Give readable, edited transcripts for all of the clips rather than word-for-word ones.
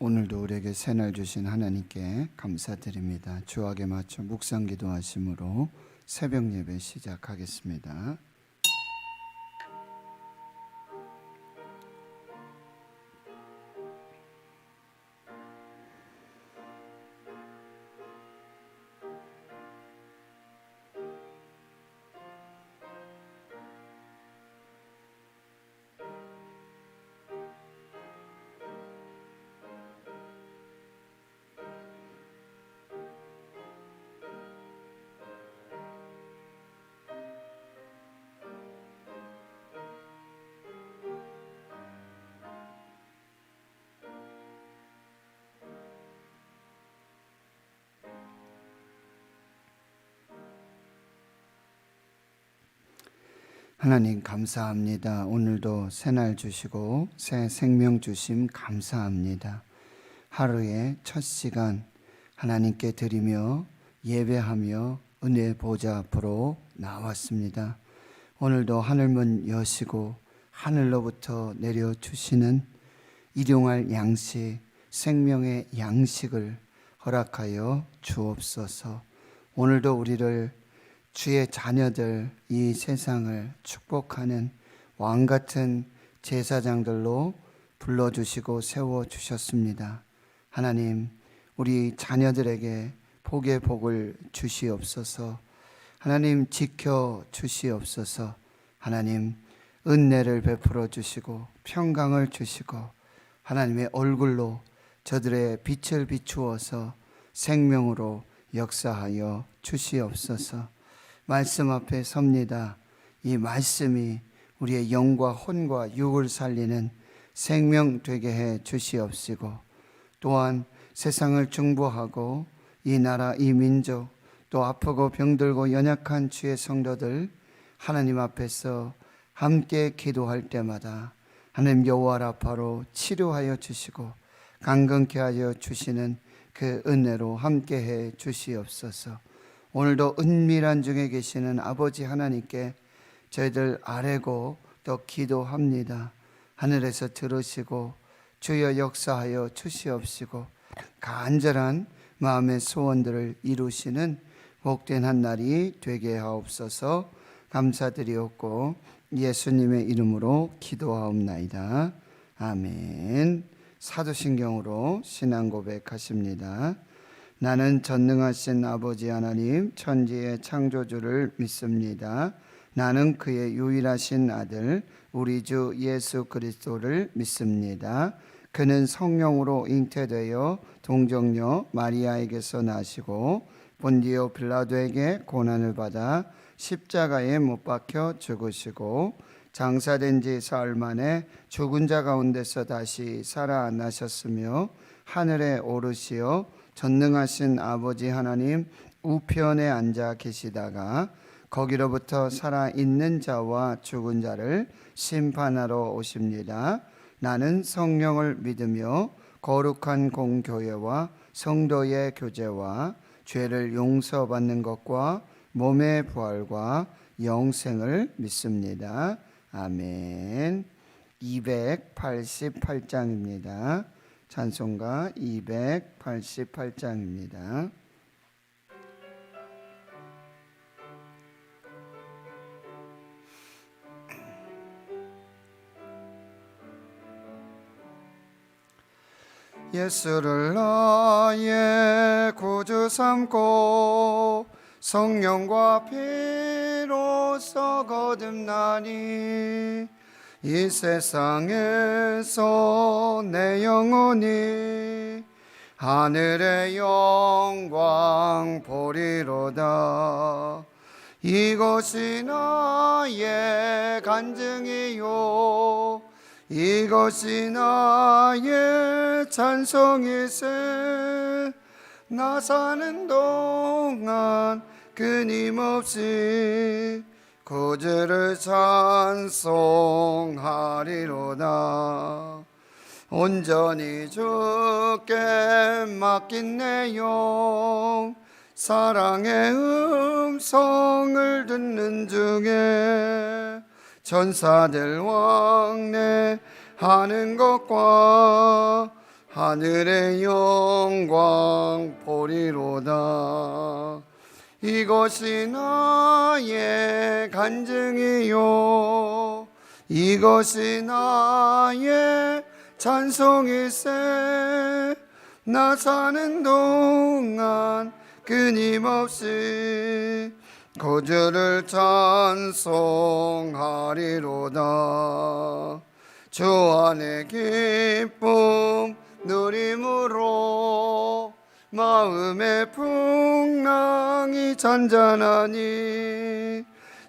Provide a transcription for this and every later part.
오늘도 우리에게 새날 주신 하나님께 감사드립니다. 주악에 맞춰 묵상 기도하심으로 새벽 예배 시작하겠습니다. 하나님 감사합니다. 오늘도 새날 주시고 새 생명 주심 감사합니다. 하루의 첫 시간 하나님께 드리며 예배하며 은혜의 보좌 앞으로 나왔습니다. 오늘도 하늘문 여시고 하늘로부터 내려주시는 일용할 양식, 생명의 양식을 허락하여 주옵소서. 오늘도 우리를 주의 자녀들, 이 세상을 축복하는 왕같은 제사장들로 불러주시고 세워주셨습니다. 하나님, 우리 자녀들에게 복의 복을 주시옵소서. 하나님, 지켜주시옵소서. 하나님, 은혜를 베풀어 주시고 평강을 주시고 하나님의 얼굴로 저들의 빛을 비추어서 생명으로 역사하여 주시옵소서. 말씀 앞에 섭니다. 이 말씀이 우리의 영과 혼과 육을 살리는 생명 되게 해 주시옵시고, 또한 세상을 중보하고 이 나라 이 민족 또 아프고 병들고 연약한 주의 성도들 하나님 앞에서 함께 기도할 때마다 하나님 여호와 라파로 치료하여 주시고 강건케 하여 주시는 그 은혜로 함께 해 주시옵소서. 오늘도 은밀한 중에 계시는 아버지 하나님께 저희들 아뢰고 또 기도합니다. 하늘에서 들으시고 주여 역사하여 주시옵시고 간절한 마음의 소원들을 이루시는 복된 한 날이 되게 하옵소서. 감사드리옵고 예수님의 이름으로 기도하옵나이다. 아멘. 사도신경으로 신앙 고백하십니다. 나는 전능하신 아버지 하나님 천지의 창조주를 믿습니다. 나는 그의 유일하신 아들 우리 주 예수 그리스도를 믿습니다. 그는 성령으로 잉태되어 동정녀 마리아에게서 나시고 본디오 빌라도에게 고난을 받아 십자가에 못 박혀 죽으시고 장사된 지 사흘 만에 죽은 자 가운데서 다시 살아나셨으며 하늘에 오르시어 전능하신 아버지 하나님 우편에 앉아 계시다가 거기로부터 살아있는 자와 죽은 자를 심판하러 오십니다. 나는 성령을 믿으며 거룩한 공교회와 성도의 교제와 죄를 용서받는 것과 몸의 부활과 영생을 믿습니다. 아멘. 288장입니다. 찬송가 288장입니다. 예수를 나의 구주 삼고 성령과 피로써 거듭나니 이 세상에서 내 영혼이 하늘의 영광 보리로다. 이것이 나의 간증이요 이것이 나의 찬송이세. 나 사는 동안 끊임없이 구주를 찬송하리로다. 온전히 주께 맡긴 내 영 사랑의 음성을 듣는 중에 천사들 왕래하는 것과 하늘의 영광 보리로다. 이것이 나의 간증이요 이것이 나의 찬송일세. 나 사는 동안 끊임없이 구주를 찬송하리로다. 주 안에 기쁨 누림으로 마음의 풍랑이 잔잔하니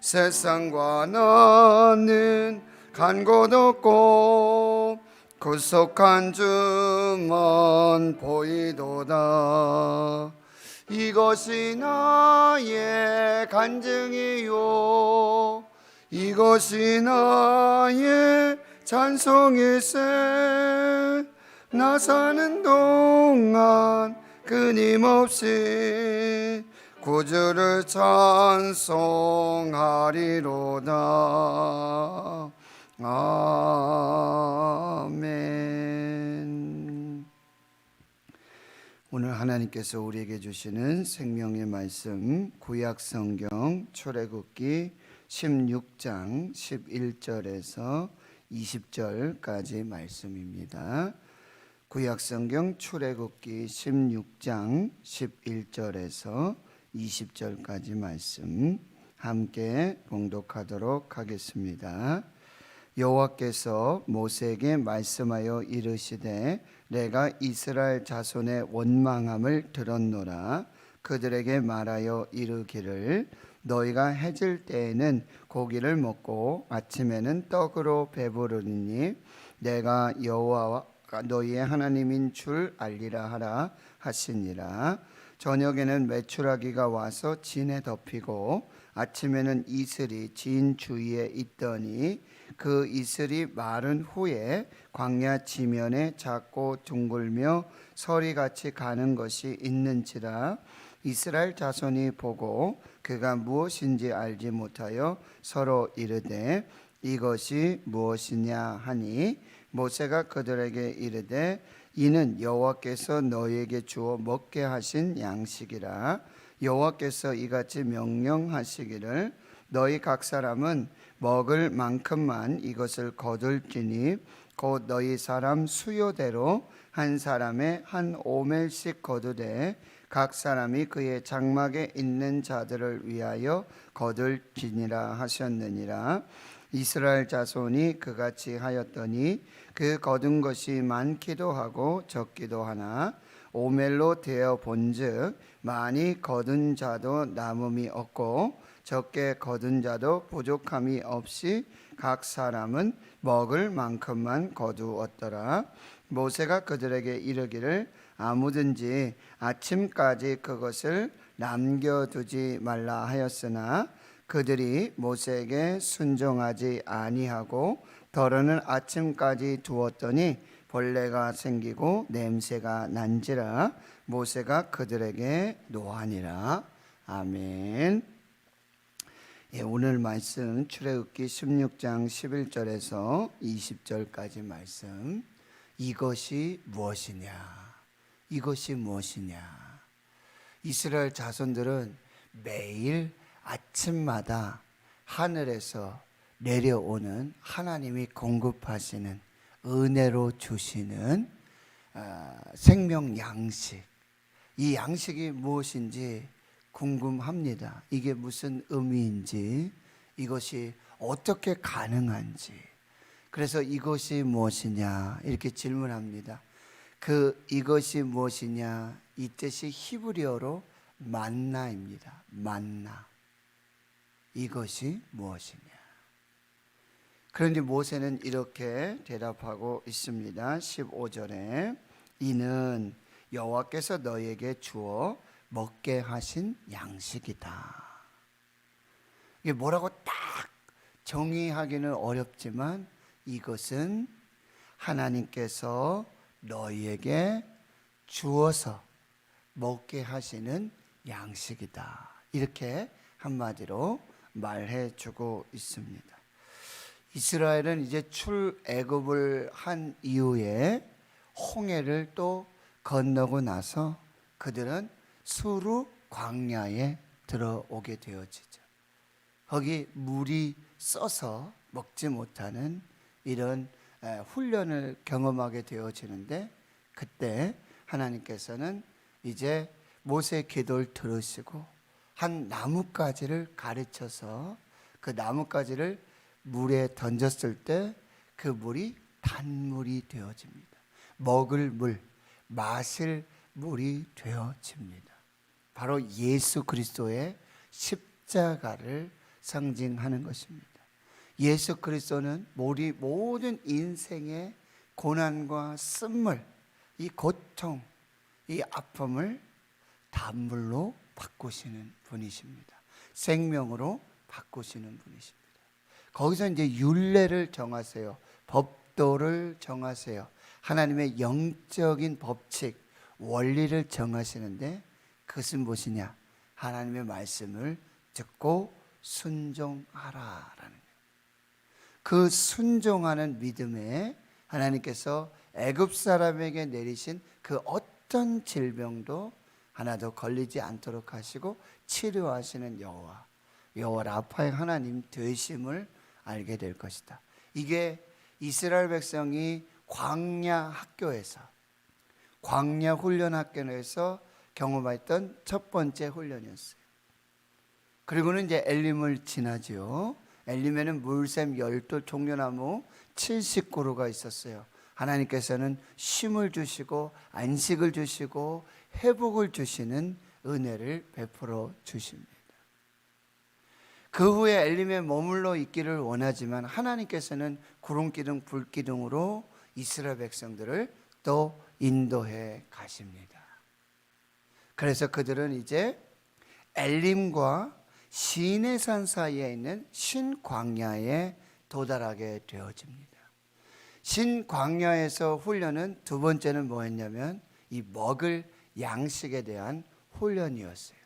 세상과 나는 간 곳 없고 구속한 주만 보이도다. 이것이 나의 간증이요 이것이 나의 찬송일세. 나 사는 동안 끊임없이 구주를 찬송하리로다. 아멘. 오늘 하나님께서 우리에게 주시는 생명의 말씀, 구약성경 출애굽기 16장 11절에서 20절까지 말씀입니다. 구약성경 출애굽기 16장 11절에서 20절까지 말씀 함께 봉독하도록 하겠습니다. 여호와께서 모세에게 말씀하여 이르시되 내가 이스라엘 자손의 원망함을 들었노라. 그들에게 말하여 이르기를 너희가 해질 때에는 고기를 먹고 아침에는 떡으로 배부르니 내가 여호와와 너희의 하나님인 줄 알리라 하라 하시니라. 저녁에는 메추라기가 와서 진에 덮이고 아침에는 이슬이 진 주위에 있더니 그 이슬이 마른 후에 광야 지면에 작고 둥글며 서리같이 가는 것이 있는지라. 이스라엘 자손이 보고 그가 무엇인지 알지 못하여 서로 이르되 이것이 무엇이냐 하니 모세가 그들에게 이르되 이는 여호와께서 너희에게 주어 먹게 하신 양식이라. 여호와께서 이같이 명령하시기를 너희 각 사람은 먹을 만큼만 이것을 거둘지니 곧 너희 사람 수요대로 한 사람에 한 오멜씩 거두되 각 사람이 그의 장막에 있는 자들을 위하여 거둘지니라 하셨느니라. 이스라엘 자손이 그같이 하였더니 그 거둔 것이 많기도 하고 적기도 하나 오멜로 되어 본즉 많이 거둔 자도 남음이 없고 적게 거둔 자도 부족함이 없이 각 사람은 먹을 만큼만 거두었더라. 모세가 그들에게 이르기를 아무든지 아침까지 그것을 남겨두지 말라 하였으나 그들이 모세에게 순종하지 아니하고 더러는 아침까지 두었더니 벌레가 생기고 냄새가 난지라. 모세가 그들에게 노하니라. 아멘. 오늘 말씀 출애굽기 16장 11절에서 20절까지 말씀. 이것이 무엇이냐? 이것이 무엇이냐? 이스라엘 자손들은 매일 아침마다 하늘에서 내려오는 하나님이 공급하시는 은혜로 주시는 생명 양식, 이 양식이 무엇인지 궁금합니다. 이게 무슨 의미인지, 이것이 어떻게 가능한지. 그래서 이것이 무엇이냐 이렇게 질문합니다. 이것이 무엇이냐, 이 뜻이 히브리어로 만나입니다. 만나. 이것이 무엇이냐. 그런데 모세는 이렇게 대답하고 있습니다. 15절에 이는 여호와께서 너희에게 주어 먹게 하신 양식이다. 이게 뭐라고 딱 정의하기는 어렵지만 이것은 하나님께서 너희에게 주어서 먹게 하시는 양식이다. 이렇게 한마디로 말해주고 있습니다. 이스라엘은 이제 출애굽을 한 이후에 홍해를 또 건너고 나서 그들은 수르 광야에 들어오게 되어지죠. 거기 물이 써서 먹지 못하는 이런 훈련을 경험하게 되어지는데, 그때 하나님께서는 이제 모세의 기도를 들으시고 한 나뭇가지를 가르쳐서 그 나뭇가지를 물에 던졌을 때 그 물이 단물이 되어집니다. 먹을 물, 마실 물이 되어집니다. 바로 예수 그리스도의 십자가를 상징하는 것입니다. 예수 그리스도는 우리 모든 인생의 고난과 쓴물, 이 고통, 이 아픔을 단물로 바꾸시는 분이십니다. 생명으로 바꾸시는 분이십니다. 거기서 이제 율례를 정하세요. 법도를 정하세요. 하나님의 영적인 법칙, 원리를 정하시는데, 그것은 무엇이냐? 하나님의 말씀을 듣고 순종하라라는 거예요. 그 순종하는 믿음에 하나님께서 애굽 사람에게 내리신 그 어떤 질병도 하나도 걸리지 않도록 하시고 치료하시는 여호와 라파의 하나님 되심을 알게 될 것이다. 이게 이스라엘 백성이 광야 학교에서, 광야 훈련 학교에서 경험했던 첫 번째 훈련이었어요. 그리고는 이제 엘림을 지나죠. 엘림에는 물샘 12 종려나무 70그루가 있었어요. 하나님께서는 쉼을 주시고 안식을 주시고 회복을 주시는 은혜를 베풀어 주십니다. 그 후에 엘림에 머물러 있기를 원하지만 하나님께서는 구름기둥 불기둥으로 이스라엘 백성들을 또 인도해 가십니다. 그래서 그들은 이제 엘림과 시내산 사이에 있는 신광야에 도달하게 되어집니다. 신광야에서 훈련은 두 번째는 뭐였냐면 이 먹을 양식에 대한 훈련이었어요.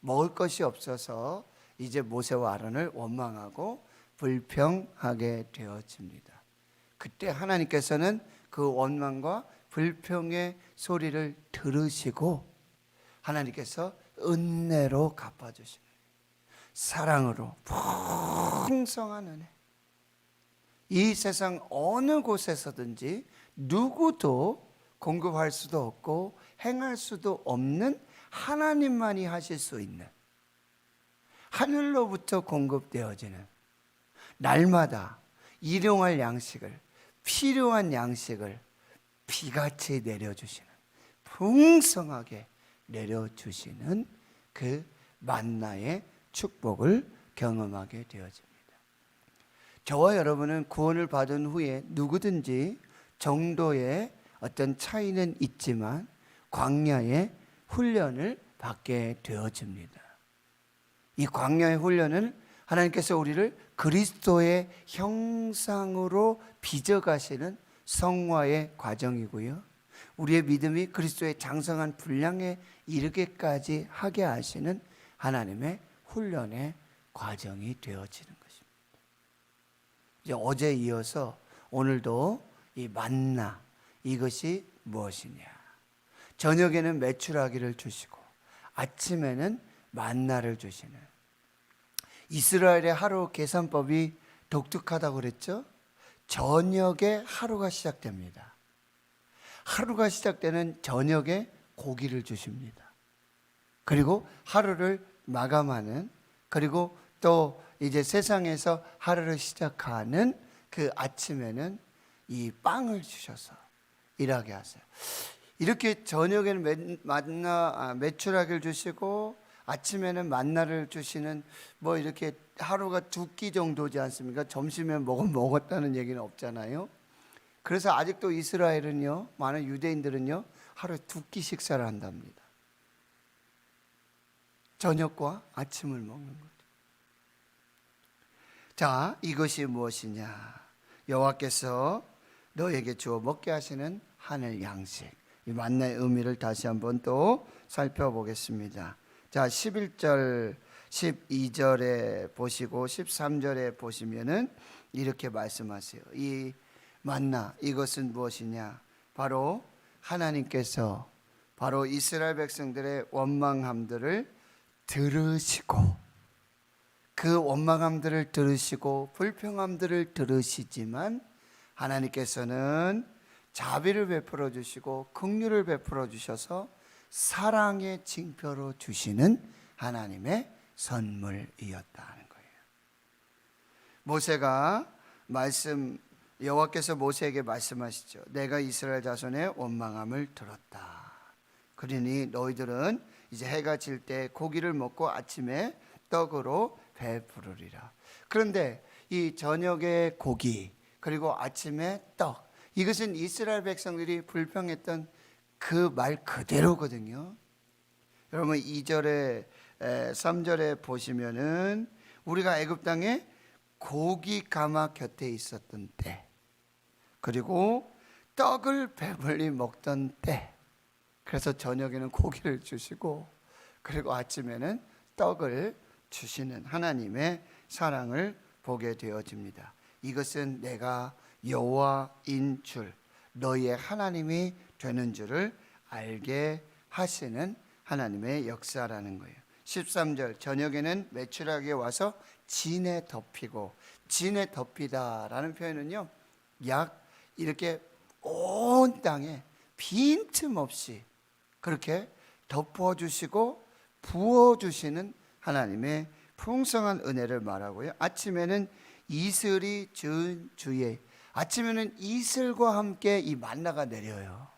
먹을 것이 없어서 이제 모세와 아론을 원망하고 불평하게 되어집니다. 그때 하나님께서는 그 원망과 불평의 소리를 들으시고 하나님께서 은혜로 갚아주시는, 사랑으로 풍성한 은혜, 이 세상 어느 곳에서든지 누구도 공급할 수도 없고 행할 수도 없는 하나님만이 하실 수 있는, 하늘로부터 공급되어지는, 날마다 일용할 양식을, 필요한 양식을 비같이 내려주시는, 풍성하게 내려주시는 그 만나의 축복을 경험하게 되어집니다. 저와 여러분은 구원을 받은 후에 누구든지 정도의 어떤 차이는 있지만 광야의 훈련을 받게 되어집니다. 이 광야의 훈련은 하나님께서 우리를 그리스도의 형상으로 빚어가시는 성화의 과정이고요, 우리의 믿음이 그리스도의 장성한 분량에 이르게까지 하게 하시는 하나님의 훈련의 과정이 되어지는 것입니다. 이제 어제 이어서 오늘도 이 만나, 이것이 무엇이냐? 저녁에는 메추라기를 주시고 아침에는 만나를 주시는, 이스라엘의 하루 계산법이 독특하다고 그랬죠? 저녁에 하루가 시작됩니다. 하루가 시작되는 저녁에 고기를 주십니다. 그리고 하루를 마감하는, 그리고 또 이제 세상에서 하루를 시작하는 그 아침에는 이 빵을 주셔서 일하게 하세요. 이렇게 저녁에는 메추라기를 주시고 아침에는 만나를 주시는, 뭐 이렇게 하루가 2끼 정도지 않습니까? 점심에 먹었다는 얘기는 없잖아요. 그래서 아직도 이스라엘은요, 많은 유대인들은요, 하루에 2끼 식사를 한답니다. 저녁과 아침을 먹는 거죠. 자, 이것이 무엇이냐? 여호와께서 너에게 주어 먹게 하시는 하늘 양식, 이 만나의 의미를 다시 한번 또 살펴보겠습니다. 자, 11절, 12절에 보시고 13절에 보시면은 이렇게 말씀하세요. 이 만나, 이것은 무엇이냐? 바로 하나님께서 바로 이스라엘 백성들의 원망함들을 들으시고, 그 원망함들을 들으시고 불평함들을 들으시지만 하나님께서는 자비를 베풀어 주시고 긍휼을 베풀어 주셔서 사랑의 징표로 주시는 하나님의 선물이었다는 거예요. 모세가 여호와께서 모세에게 말씀하시죠. 내가 이스라엘 자손의 원망함을 들었다. 그러니 너희들은 이제 해가 질 때 고기를 먹고 아침에 떡으로 배부르리라. 그런데 이 저녁에 고기 그리고 아침에 떡, 이것은 이스라엘 백성들이 불평했던 그 말 그대로거든요. 여러분 2절에 3절에 보시면은 우리가 애굽 땅에 고기 가마 곁에 있었던 때, 그리고 떡을 배불리 먹던 때, 그래서 저녁에는 고기를 주시고 그리고 아침에는 떡을 주시는 하나님의 사랑을 보게 되어집니다. 이것은 내가 여호와인 줄, 너희의 하나님이 되는 줄을 알게 하시는 하나님의 역사라는 거예요. 13절 저녁에는 메추라기에 와서 진에 덮이고, 진에 덮이다라는 표현은요, 약 이렇게 온 땅에 빈틈없이 그렇게 덮어주시고 부어주시는 하나님의 풍성한 은혜를 말하고요. 아침에는 이슬이 준 주에, 아침에는 이슬과 함께 이 만나가 내려요.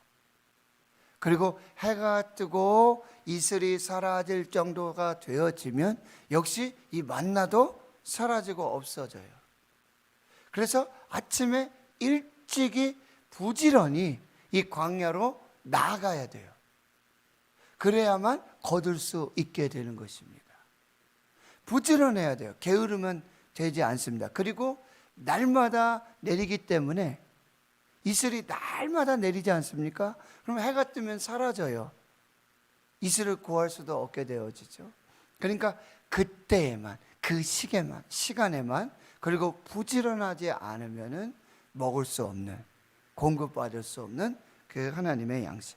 그리고 해가 뜨고 이슬이 사라질 정도가 되어지면 역시 이 만나도 사라지고 없어져요. 그래서 아침에 일찍이 부지런히 이 광야로 나아가야 돼요. 그래야만 거둘 수 있게 되는 것입니다. 부지런해야 돼요. 게으르면 되지 않습니다. 그리고 날마다 내리기 때문에, 이슬이 날마다 내리지 않습니까? 그럼 해가 뜨면 사라져요. 이슬을 구할 수도 없게 되어지죠. 그러니까 그때에만, 그 시간에만, 그리고 부지런하지 않으면은 먹을 수 없는, 공급받을 수 없는 그 하나님의 양식.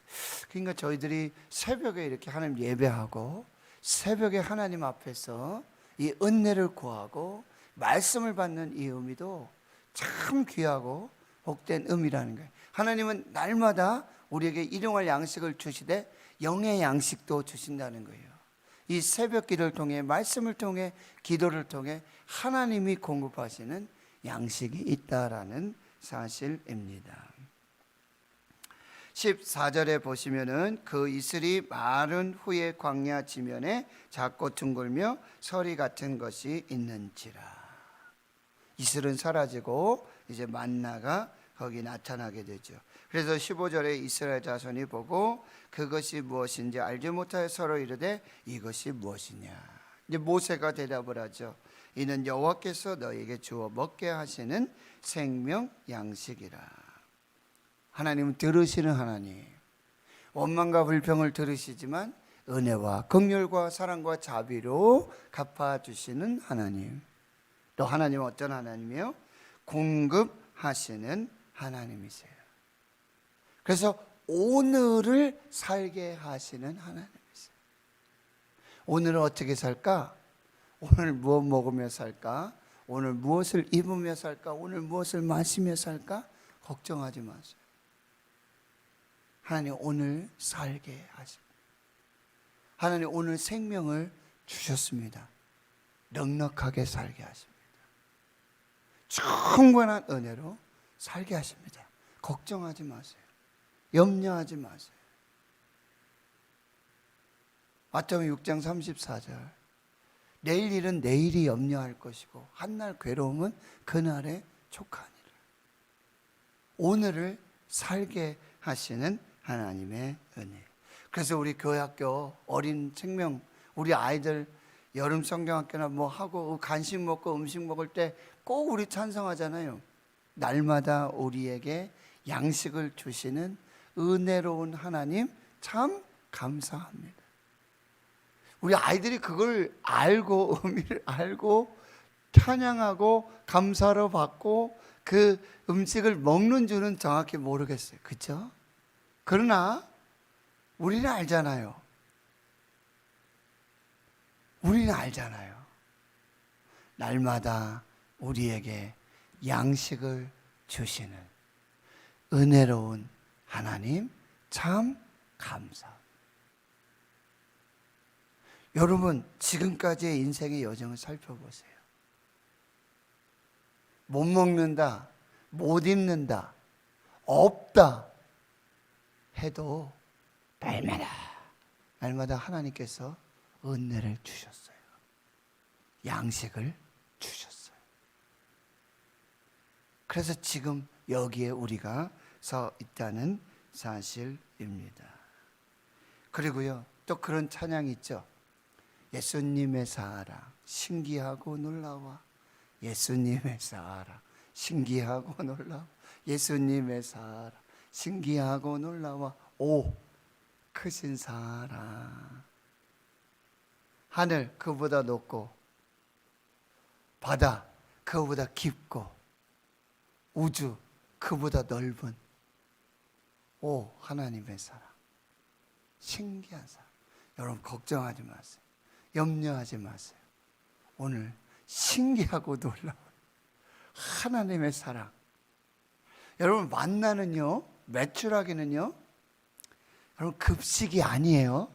그러니까 저희들이 새벽에 이렇게 하나님 예배하고 새벽에 하나님 앞에서 이 은혜를 구하고 말씀을 받는 이 의미도 참 귀하고 복된 의미라는 거예요. 하나님은 날마다 우리에게 일용할 양식을 주시되 영의 양식도 주신다는 거예요. 이 새벽기를 통해, 말씀을 통해, 기도를 통해 하나님이 공급하시는 양식이 있다라는 사실입니다. 14절에 보시면은 그 이슬이 마른 후에 광야 지면에 작고 둥글며 서리 같은 것이 있는지라. 이슬은 사라지고 이제 만나가 거기 나타나게 되죠. 그래서 15절에 이스라엘 자손이 보고 그것이 무엇인지 알지 못하여 서로 이르되 이것이 무엇이냐. 이제 모세가 대답을 하죠. 이는 여호와께서 너희에게 주어 먹게 하시는 생명 양식이라. 하나님은 들으시는 하나님, 원망과 불평을 들으시지만 은혜와 긍휼과 사랑과 자비로 갚아주시는 하나님. 또 하나님은 어떤 하나님이요? 공급하시는 하나님이세요. 그래서 오늘을 살게 하시는 하나님이세요. 오늘은 어떻게 살까? 오늘 무엇 먹으며 살까? 오늘 무엇을 입으며 살까? 오늘 무엇을 마시며 살까? 걱정하지 마세요. 하나님 오늘 살게 하십니다. 하나님 오늘 생명을 주셨습니다. 넉넉하게 살게 하십니다. 충분한 은혜로 살게 하십니다. 걱정하지 마세요. 염려하지 마세요. 마태복음 6장 34절 내일 일은 내일이 염려할 것이고 한날 괴로움은 그날에 족하니라. 오늘을 살게 하시는 하나님의 은혜. 그래서 우리 교회학교 어린 생명, 우리 아이들 여름 성경학교나 뭐 하고 간식 먹고 음식 먹을 때 꼭 우리 찬성하잖아요. 날마다 우리에게 양식을 주시는 은혜로운 하나님 참 감사합니다. 우리 아이들이 그걸 알고 의미를 알고 찬양하고 감사로 받고 그 음식을 먹는 줄은 정확히 모르겠어요. 그렇죠? 그러나 우리는 알잖아요. 우리는 알잖아요. 날마다 우리에게 양식을 주시는 은혜로운 하나님 참 감사. 여러분, 지금까지의 인생의 여정을 살펴보세요. 못 먹는다, 못 입는다, 없다 해도 날마다 하나님께서 은혜를 주셨어요. 양식을 주셨어요. 그래서 지금 여기에 우리가 서 있다는 사실입니다. 그리고요, 또 그런 찬양이 있죠. 예수님의 사랑 신기하고 놀라워. 예수님의 사랑 신기하고 놀라워. 예수님의 사랑 신기하고 놀라워. 오, 크신 사랑. 하늘 그보다 높고 바다 그보다 깊고 우주 그보다 넓은 오, 하나님의 사랑. 신기한 사랑. 여러분, 걱정하지 마세요. 염려하지 마세요. 오늘 신기하고 놀라운 하나님의 사랑. 여러분, 만나는요, 매출하기는요, 여러분, 급식이 아니에요.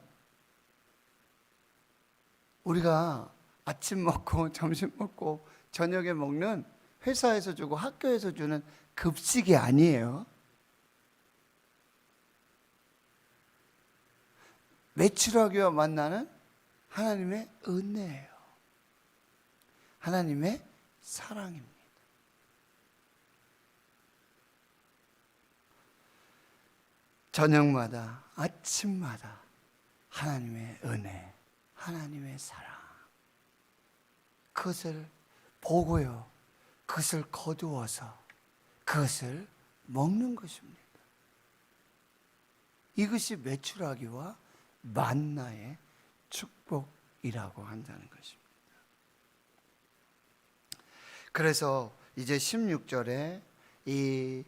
우리가 아침 먹고 점심 먹고 저녁에 먹는, 회사에서 주고 학교에서 주는 급식이 아니에요. 매출하기와 만나는 하나님의 은혜예요. 하나님의 사랑입니다. 저녁마다 아침마다 하나님의 은혜, 하나님의 사랑, 그것을 보고요, 그것을 거두어서 그것을 먹는 것입니다. 이것이 매출하기와 만나의 축복이라고 한다는 것입니다. 그래서 이제 16절에 이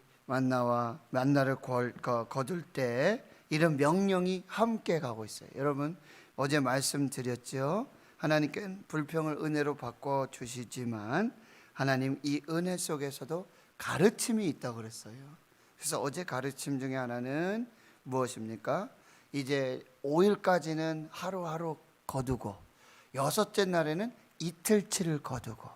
만나를 거둘 때 이런 명령이 함께 가고 있어요. 여러분, 어제 말씀드렸죠. 하나님께는 불평을 은혜로 바꿔 주시지만 하나님 이 은혜 속에서도 가르침이 있다고 그랬어요. 그래서 어제 가르침 중에 하나는 무엇입니까? 이제 5일까지는 하루하루 거두고 6째 날에는 이틀치를 거두고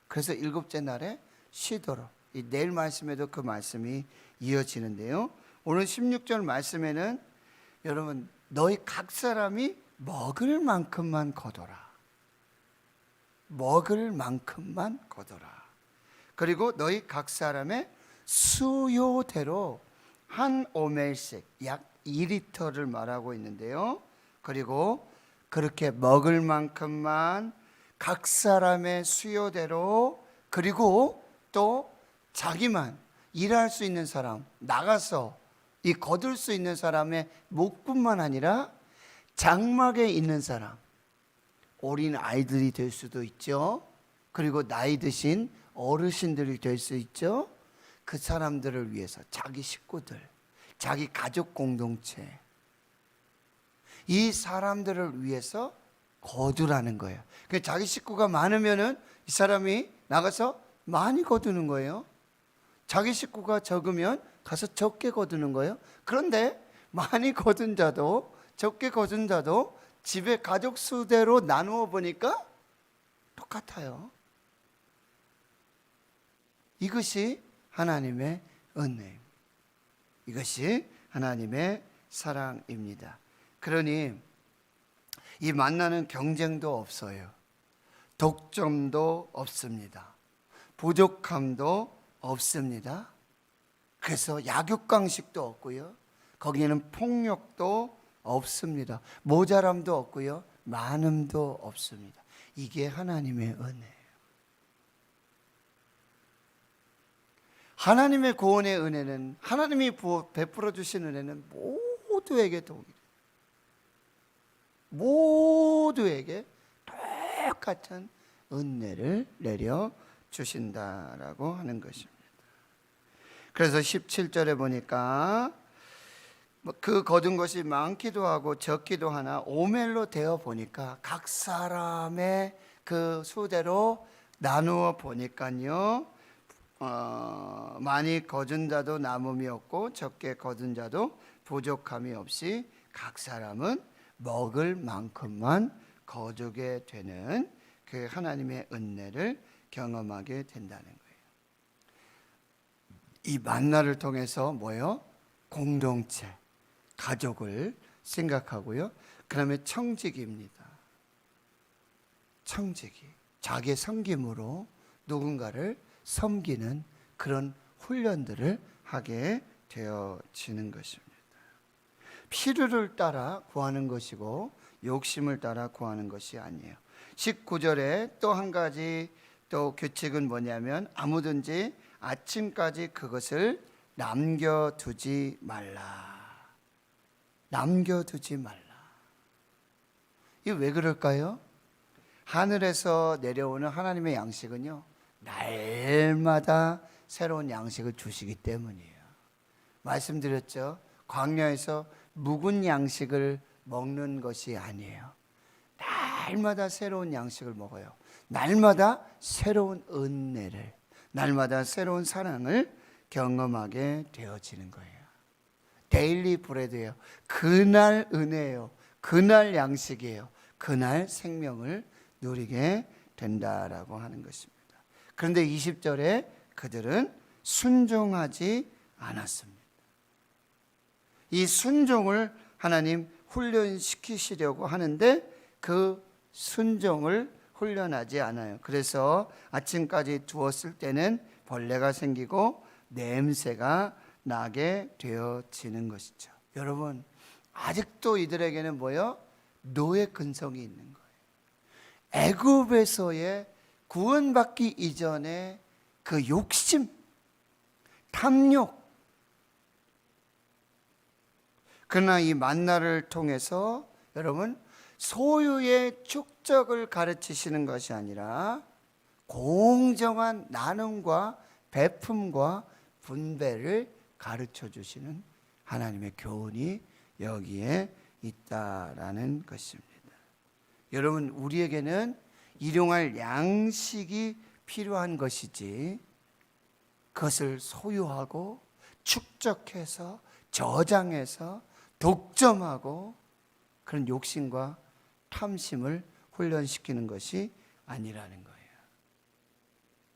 그래서 7째 날에 쉬도록. 내일 말씀에도 그 말씀이 이어지는데요. 오늘 16절 말씀에는 여러분, 너희 각 사람이 먹을 만큼만 거둬라. 먹을 만큼만 거둬라. 그리고 너희 각 사람의 수요대로 한 오멜씩 약 2리터를 말하고 있는데요. 그리고 그렇게 먹을 만큼만 각 사람의 수요대로, 그리고 또 자기만 일할 수 있는 사람, 나가서 이 거둘 수 있는 사람의 목뿐만 아니라 장막에 있는 사람, 어린 아이들이 될 수도 있죠. 그리고 나이 드신 어르신들이 될 수 있죠. 그 사람들을 위해서 자기 식구들, 자기 가족 공동체, 이 사람들을 위해서 거두라는 거예요. 자기 식구가 많으면은 이 사람이 나가서 많이 거두는 거예요. 자기 식구가 적으면 가서 적게 거두는 거예요. 그런데 많이 거둔 자도 적게 거둔 자도 집에 가족 수대로 나누어 보니까 똑같아요. 이것이 하나님의 은혜, 이것이 하나님의 사랑입니다. 그러니 이 만나는 경쟁도 없어요. 독점도 없습니다. 부족함도 없습니다. 그래서 약육강식도 없고요, 거기에는 폭력도 없습니다. 모자람도 없고요, 많음도 없습니다. 이게 하나님의 은혜예요. 하나님의 구원의 은혜는, 하나님이 베풀어 주신 은혜는 모두에게 동일해요. 모두에게 똑같은 은혜를 내려 주신다라고 하는 것입니다. 그래서 17절에 보니까 그 거둔 것이 많기도 하고 적기도 하나 오멜로 되어 보니까 각 사람의 그 수대로 나누어 보니까요, 많이 거둔 자도 남음이 없고 적게 거둔 자도 부족함이 없이 각 사람은 먹을 만큼만 거두게 되는 그 하나님의 은혜를 경험하게 된다는 거예요. 이 만나를 통해서 뭐요? 공동체, 가족을 생각하고요. 그 다음에 청지기입니다. 청지기, 자기의 섬김으로 누군가를 섬기는 그런 훈련들을 하게 되어지는 것입니다. 필요를 따라 구하는 것이고 욕심을 따라 구하는 것이 아니에요. 19절에 또 한 가지 또 규칙은 뭐냐면 아무든지 아침까지 그것을 남겨두지 말라. 남겨두지 말라. 이게 왜 그럴까요? 하늘에서 내려오는 하나님의 양식은요, 날마다 새로운 양식을 주시기 때문이에요. 말씀드렸죠? 광야에서 묵은 양식을 먹는 것이 아니에요. 날마다 새로운 양식을 먹어요. 날마다 새로운 은혜를, 날마다 새로운 사랑을 경험하게 되어지는 거예요. 데일리 브레드예요. 그날 은혜예요. 그날 양식이에요. 그날 생명을 누리게 된다라고 하는 것입니다. 그런데 20절에 그들은 순종하지 않았습니다. 이 순종을 하나님 훈련시키시려고 하는데 그 순종을 훈련하지 않아요. 그래서 아침까지 두었을 때는 벌레가 생기고 냄새가 나게 되어지는 것이죠. 여러분, 아직도 이들에게는 뭐요? 노예 근성이 있는 거예요. 애굽에서의 구원받기 이전에 그 욕심, 탐욕. 그러나 이 만나를 통해서 여러분, 소유의 축적을 가르치시는 것이 아니라 공정한 나눔과 베품과 분배를 가르쳐 주시는 하나님의 교훈이 여기에 있다라는 것입니다. 여러분, 우리에게는 일용할 양식이 필요한 것이지 그것을 소유하고 축적해서 저장해서 독점하고 그런 욕심과 탐심을 훈련시키는 것이 아니라는 거예요.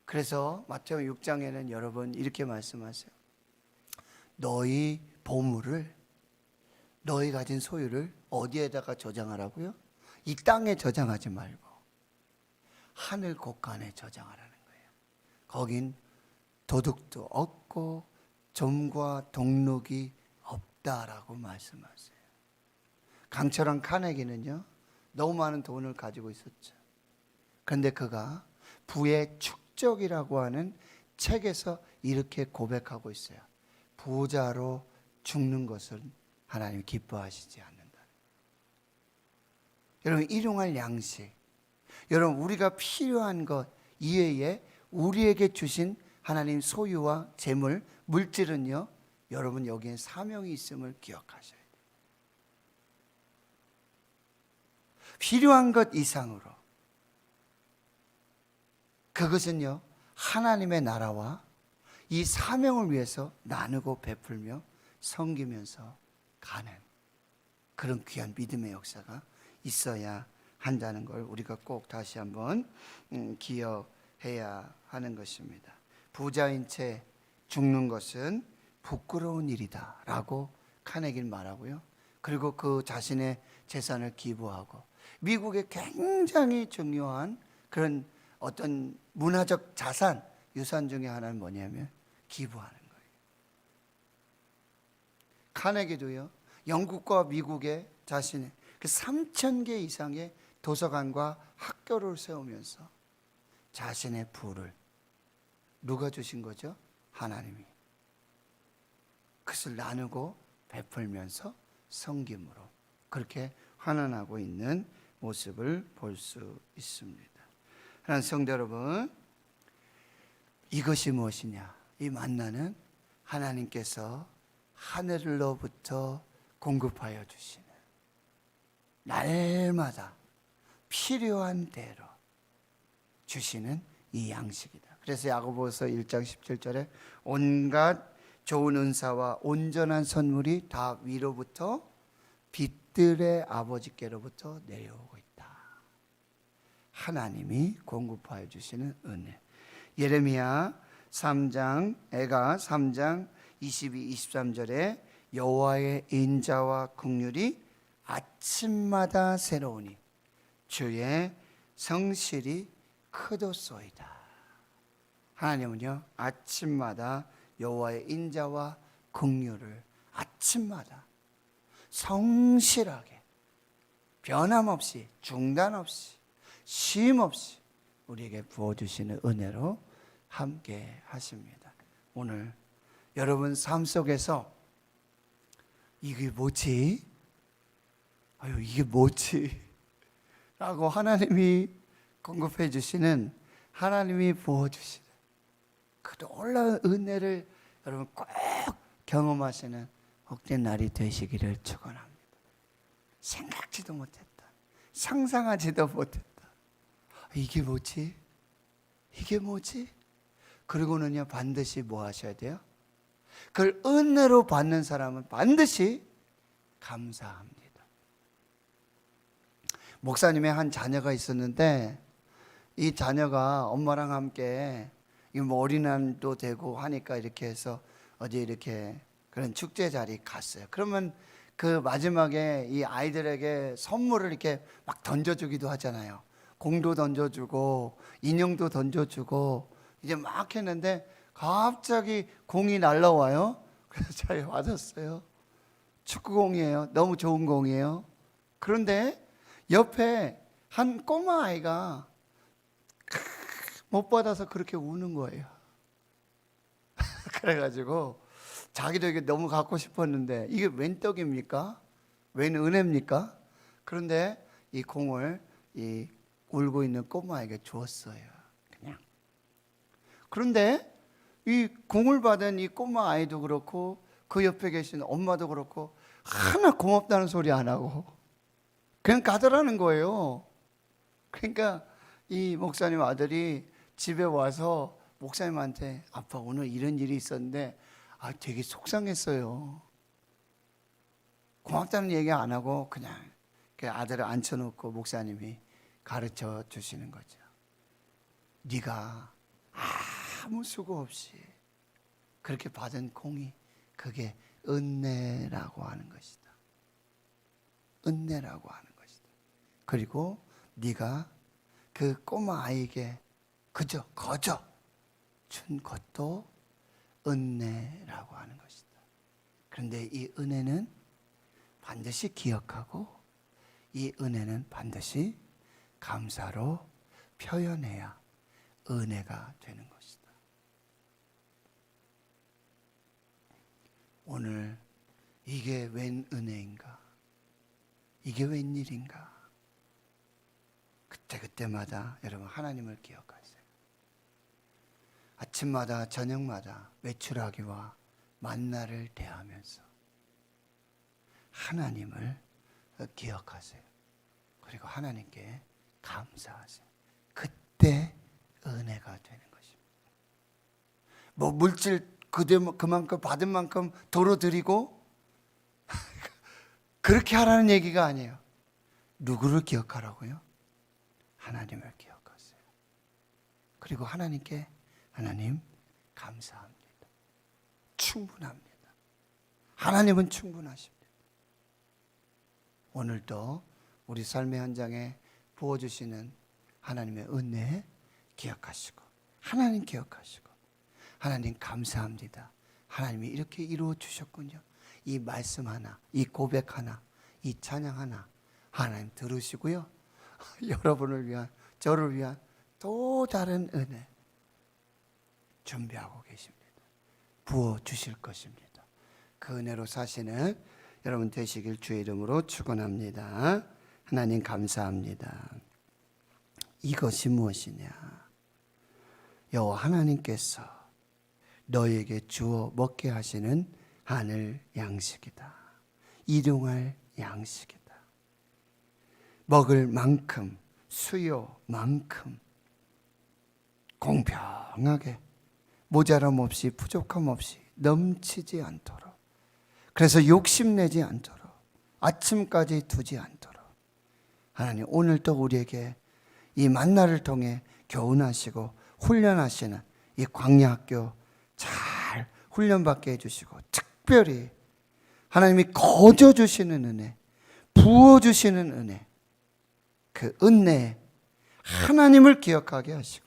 그래서 마태복음 6장에는 여러분 이렇게 말씀하세요. 너희 보물을, 너희 가진 소유를 어디에다가 저장하라고요? 이 땅에 저장하지 말고 하늘 곳간에 저장하라는 거예요. 거긴 도둑도 없고 점과 동록이 없다라고 말씀하세요. 강철한 카네기는요, 너무 많은 돈을 가지고 있었죠. 그런데 그가 부의 축적이라고 하는 책에서 이렇게 고백하고 있어요. 부자로 죽는 것을 하나님 기뻐하시지 않는다. 여러분, 일용할 양식, 여러분 우리가 필요한 것 이외에 우리에게 주신 하나님 소유와 재물, 물질은요, 여러분 여기에 사명이 있음을 기억하셔야 돼요. 필요한 것 이상으로 그것은요, 하나님의 나라와 이 사명을 위해서 나누고 베풀며 섬기면서 가는 그런 귀한 믿음의 역사가 있어야 한다는 걸 우리가 꼭 다시 한번 기억해야 하는 것입니다. 부자인 채 죽는 것은 부끄러운 일이다 라고 카네기는 말하고요. 그리고 그 자신의 재산을 기부하고 미국의 굉장히 중요한 그런 어떤 문화적 자산, 유산 중에 하나는 뭐냐면 기부하는 거예요. 카네기도요, 영국과 미국의 자신의 그 3,000개 이상의 도서관과 학교를 세우면서 자신의 부를 누가 주신 거죠? 하나님이. 그것을 나누고 베풀면서 섬김으로 그렇게 환원하고 있는 모습을 볼 수 있습니다. 하나님 성도 여러분, 이것이 무엇이냐? 이 만나는 하나님께서 하늘로부터 공급하여 주시는, 날마다 필요한 대로 주시는 이 양식이다. 그래서 야고보서 1장 17절에 온갖 좋은 은사와 온전한 선물이 다 위로부터 빛들의 아버지께로부터 내려오고 있다. 하나님이 공급하여 주시는 은혜. 예레미야 3장 22, 23절에 여호와의 인자와 긍휼이 아침마다 새로우니 주의 성실이 크도소이다. 하나님은요, 아침마다 여호와의 인자와 긍휼을 아침마다 성실하게 변함없이 중단 없이 쉼 없이 우리에게 부어주시는 은혜로 함께 하십니다. 오늘 여러분 삶 속에서 이게 뭐지? 아유, 이게 뭐지? 라고 하나님이 공급해 주시는, 하나님이 부어주시는 그 놀라운 은혜를 여러분 꼭 경험하시는 복된 날이 되시기를 축원합니다. 생각지도 못했다, 상상하지도 못했다. 이게 뭐지? 이게 뭐지? 그리고는요, 반드시 뭐 하셔야 돼요? 그걸 은혜로 받는 사람은 반드시 감사합니다. 목사님의 한 자녀가 있었는데, 이 자녀가 엄마랑 함께 뭐 어린이날도 되고 하니까 이렇게 해서 어제 이렇게 그런 축제 자리 갔어요. 그러면 그 마지막에 이 아이들에게 선물을 이렇게 막 던져주기도 하잖아요. 공도 던져주고 인형도 던져주고 이제 막 했는데 갑자기 공이 날라와요. 그래서 잘 받았어요. 축구공이에요. 너무 좋은 공이에요. 그런데 옆에 한 꼬마 아이가 못 받아서 그렇게 우는 거예요. 그래가지고 자기도 이게 너무 갖고 싶었는데, 이게 웬 떡입니까? 웬 은혜입니까? 그런데 이 공을 이 울고 있는 꼬마에게 주었어요. 그냥. 그런데 이 공을 받은 이 꼬마 아이도 그렇고 그 옆에 계신 엄마도 그렇고 하나 고맙다는 소리 안 하고 그냥 가더라는 거예요. 그러니까 이 목사님 아들이 집에 와서 목사님한테, 아빠 오늘 이런 일이 있었는데 되게 속상했어요. 고맙다는 얘기 안 하고 그냥 아들을 앉혀놓고 목사님이 가르쳐 주시는 거죠. 네가 아무 수고 없이 그렇게 받은 공이, 그게 은혜라고 하는 것이다. 은혜라고 하는 것이다. 그리고 네가 그 꼬마 아이에게 거저 준 것도 은혜라고 하는 것이다. 그런데 이 은혜는 반드시 기억하고, 이 은혜는 반드시 감사로 표현해야 은혜가 되는 것이다. 오늘 이게 웬 은혜인가? 이게 웬일인가? 그때마다 여러분 하나님을 기억하세요. 아침마다 저녁마다 외출하기와 만나를 대하면서 하나님을 기억하세요. 그리고 하나님께 감사하세요. 그때 은혜가 되는 것입니다. 뭐 물질 그만큼 받은 만큼 도로 드리고 그렇게 하라는 얘기가 아니에요. 누구를 기억하라고요? 하나님을 기억하세요. 그리고 하나님께, 하나님 감사합니다. 충분합니다. 하나님은 충분하십니다. 오늘도 우리 삶의 현장에 부어주시는 하나님의 은혜 기억하시고, 하나님 기억하시고, 하나님 감사합니다. 하나님이 이렇게 이루어 주셨군요. 이 말씀 하나, 이 고백 하나, 이 찬양 하나 하나님 들으시고요. 여러분을 위한, 저를 위한 또 다른 은혜 준비하고 계십니다. 부어 주실 것입니다. 그 은혜로 사시는 여러분 되시길 주의 이름으로 축원합니다. 하나님 감사합니다. 이것이 무엇이냐? 여호와 하나님께서 너에게 주어 먹게 하시는 하늘 양식이다. 일용할 양식이다. 먹을 만큼, 수요만큼 공평하게 모자람 없이 부족함 없이 넘치지 않도록, 그래서 욕심내지 않도록, 아침까지 두지 않도록 하나님 오늘도 우리에게 이 만나를 통해 교훈하시고 훈련하시는 이 광야학교 잘 훈련받게 해주시고, 특별히 하나님이 거저주시는 은혜, 부어주시는 은혜, 그 은혜에 하나님을 기억하게 하시고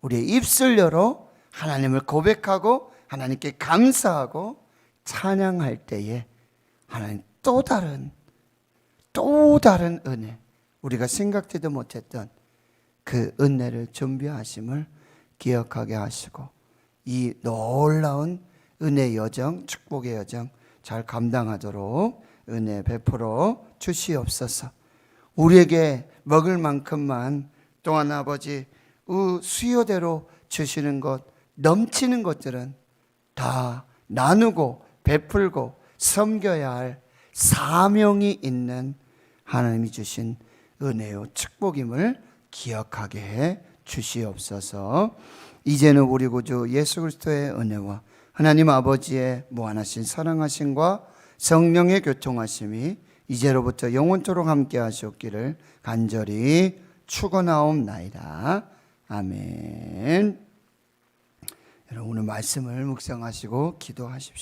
우리의 입술 열어 하나님을 고백하고 하나님께 감사하고 찬양할 때에 하나님 또 다른 은혜, 우리가 생각지도 못했던 그 은혜를 준비하심을 기억하게 하시고 이 놀라운 은혜 여정, 축복의 여정 잘 감당하도록 은혜 베풀어 주시옵소서. 우리에게 먹을 만큼만 또한 아버지 수요대로 주시는 것, 넘치는 것들은 다 나누고 베풀고 섬겨야 할 사명이 있는 하나님이 주신 은혜요 축복임을 기억하게 해 주시옵소서. 이제는 우리 구주 예수 그리스도의 은혜와 하나님 아버지의 무한하신 사랑하심과 성령의 교통하심이 이제로부터 영원토록 함께 하시옵기를 간절히 축원하옵나이다. 아멘. 여러분 오늘 말씀을 묵상하시고 기도하십시오.